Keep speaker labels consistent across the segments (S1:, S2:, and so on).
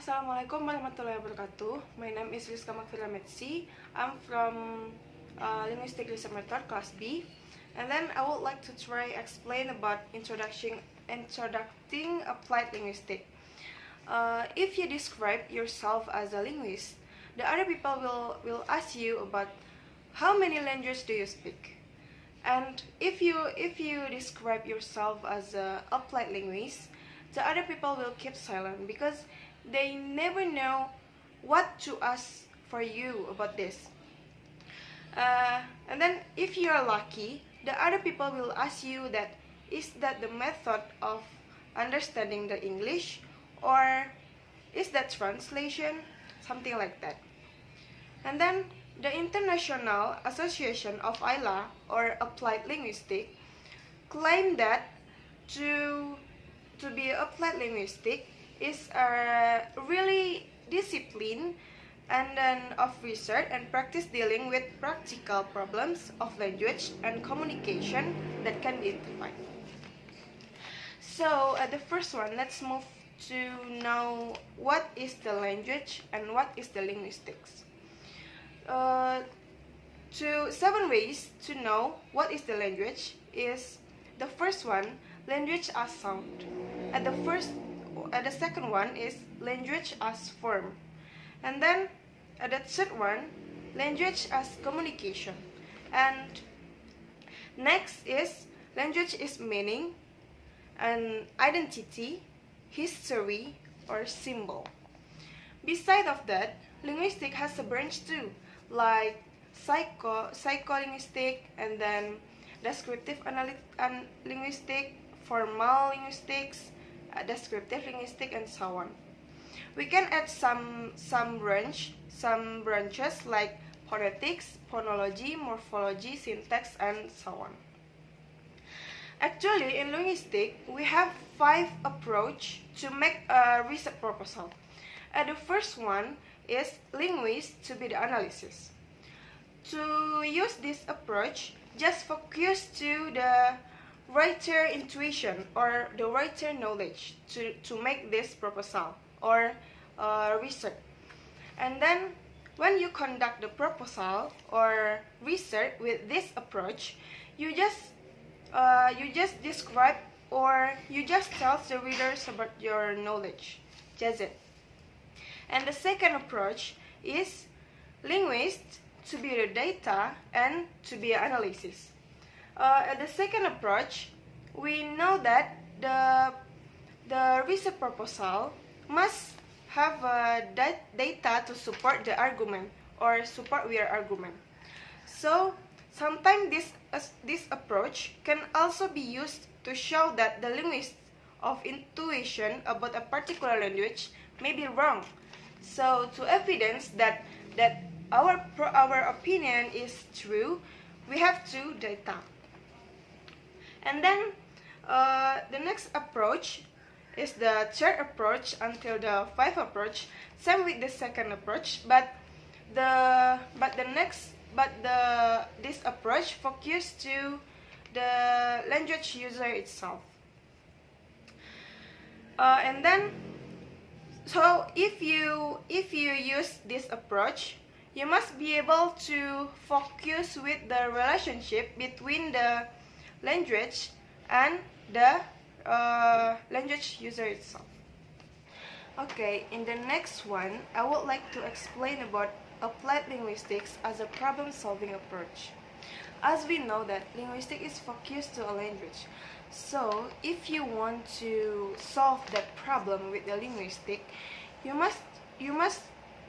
S1: Assalamualaikum warahmatullahi wabarakatuh. My name is Ling.RM. I'm from Linguistic Research Method Class B, and then I would like to try explain about introducing applied linguistics. If you describe yourself as a linguist, the other people will ask you about how many languages do you speak. And if you describe yourself as a applied linguist, the other people will keep silent because they never know what to ask for you about this. And then if you are lucky, the other people will ask you that is that the method of understanding the English, or is that translation, something like that. And then the International Association of ILA, or Applied Linguistics, claim that to be applied linguistic is a really discipline and then of research and practice dealing with practical problems of language and communication that can be identified. So the first one, let's move to know what is the language and what is the linguistics. 7 ways to know what is the language is the first one, language as sound, and the second one is language as form, and then the third one, language as communication, and next is language is meaning and identity, history, or symbol. Beside of that, linguistic has a branch too, like psycholinguistic, and then descriptive linguistic, formal linguistics, descriptive linguistic, and so on. We can add some branches like phonetics, phonology, morphology, syntax, and so on. Actually, in linguistics, we have 5 approaches to make a research proposal. The first one is linguist to be the analysis. To use this approach, just focus to the writer intuition or the writer knowledge to make this proposal or research. And then when you conduct the proposal or research with this approach, you just describe or you just tell the readers about your knowledge. Just it. And the second approach is linguist to be the data and to be analysis. The second approach, we know that the research proposal must have data to support the argument or support your argument. So sometimes this approach can also be used to show that the linguist of intuition about a particular language may be wrong. So to evidence that our opinion is true, we have 2 data. And then the next approach is the third approach until the 5th approach, same with the second approach, but this approach focus to the language user itself. And then, so if you use this approach, you must be able to focus with the relationship between the language and the language user itself. Okay, in the next one, I would like to explain about applied linguistics as a problem-solving approach. As we know that linguistics is focused to a language, so if you want to solve that problem with the linguistic, you must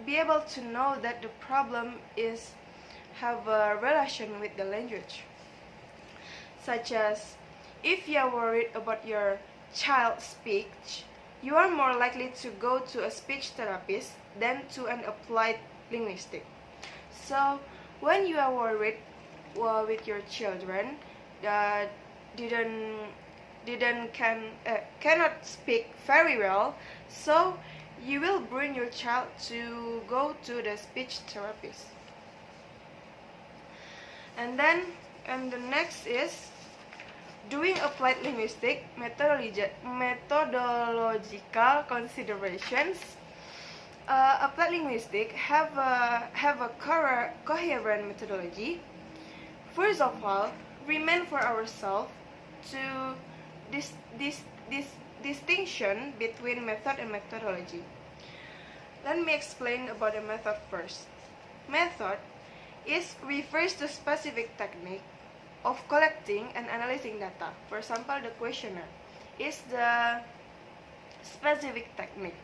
S1: be able to know that the problem is have a relation with the language. Such as, if you are worried about your child's speech, you are more likely to go to a speech therapist than to an applied linguistic. So when you are worried with your children that cannot speak very well, so you will bring your child to go to the speech therapist. And then the next is doing applied linguistic methodological considerations. applied linguistics have a coherent methodology. First of all, we meant for ourselves to this distinction between method and methodology. Let me explain about the method first. Method refers to specific technique of collecting and analyzing data. For example, the questionnaire is the specific technique.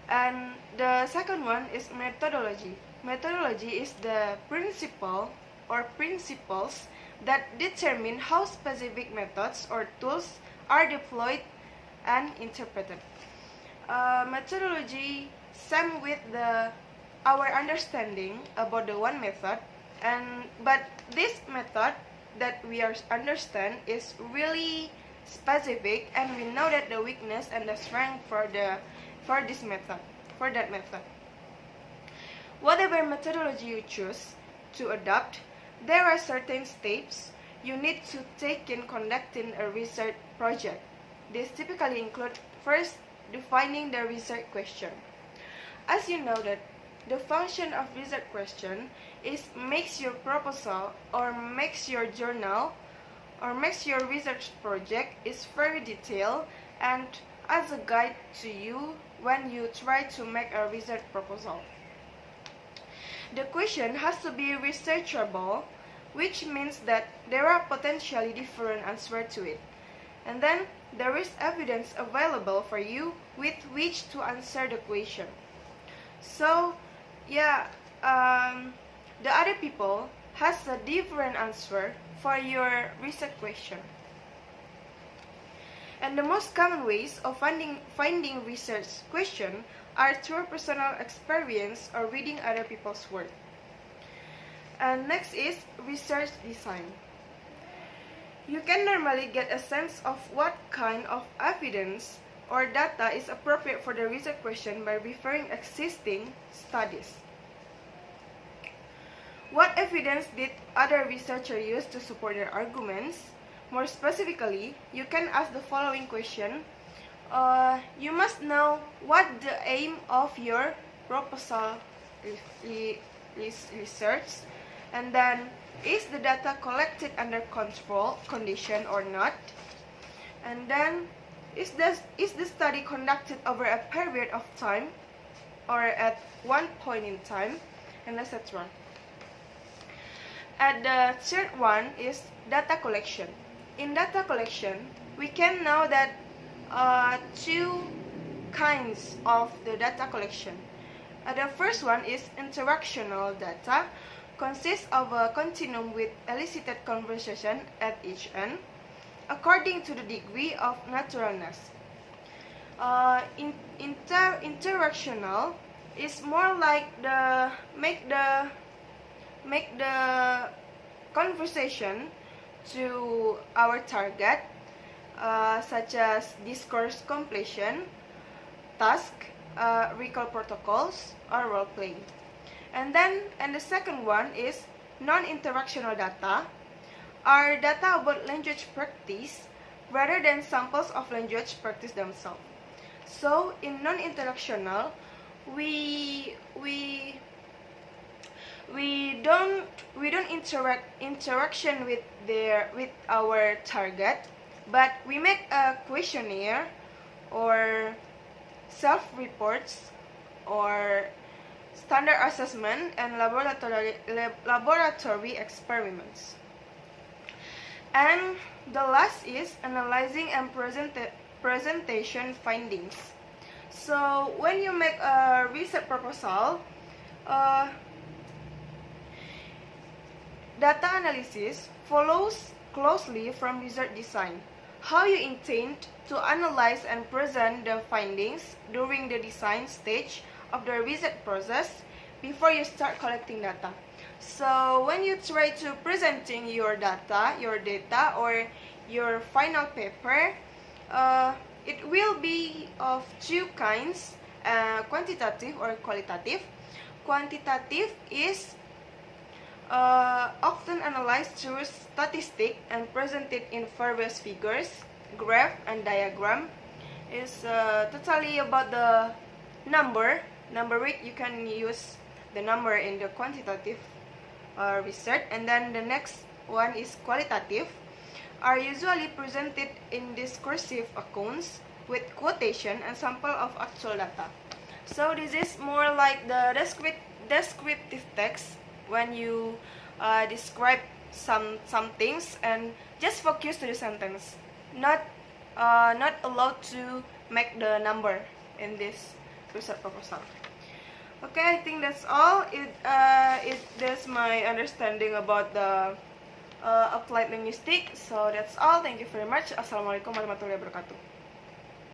S1: And the second one is methodology. Methodology is the principle or principles that determine how specific methods or tools are deployed and interpreted. Methodology same with our understanding about the one method, but this method that we understand is really specific, and we know that the weakness and the strength for that method. Whatever methodology you choose to adopt, there are certain steps you need to take in conducting a research project. These typically include first, defining the research question. As you know that the function of research question is makes your proposal or makes your journal or makes your research project is very detailed and as a guide to you when you try to make a research proposal. The question has to be researchable, which means that there are potentially different answers to it. And then there is evidence available for you with which to answer the question. So, the other people has a different answer for your research question. And the most common ways of finding research question are through personal experience or reading other people's work. And next is research design. You can normally get a sense of what kind of evidence or data is appropriate for the research question by referring existing studies. What evidence did other researchers use to support their arguments? More specifically, you can ask the following question. You must know what the aim of your proposal research, and then is the data collected under control condition or not, and then is the study conducted over a period of time or at one point in time, and etc. And the third one is data collection. In data collection, we can know that two kinds of the data collection. The first one is interactional data, consists of a continuum with elicited conversation at each end, according to the degree of naturalness. Interactional is more like make the conversation to our target, such as discourse completion, task, recall protocols, or role playing. And the second one is non-interactional data, are data about language practice rather than samples of language practice themselves. So in non-interactional, we don't interaction with our target, but we make a questionnaire or self-reports or standard assessment and laboratory experiments. And the last is analyzing and presentation findings. So when you make a research proposal, data analysis follows closely from research design. How you intend to analyze and present the findings during the design stage of the research process before you start collecting data. So when you try to presenting your data or your final paper, it will be of two kinds, quantitative or qualitative. Quantitative is often analyzed through statistics and presented in various figures, graph, and diagram. Is totally about the number numeric, you can use the number in the quantitative research. And then the next one is qualitative, are usually presented in discursive accounts with quotation and sample of actual data. So this is more like the descriptive text when you describe some things and just focus to the sentence, not allowed to make the number in this research proposal. Okay, I think that's all. That's my understanding about the applied linguistics. So that's all. Thank you very much. Assalamualaikum warahmatullahi wabarakatuh.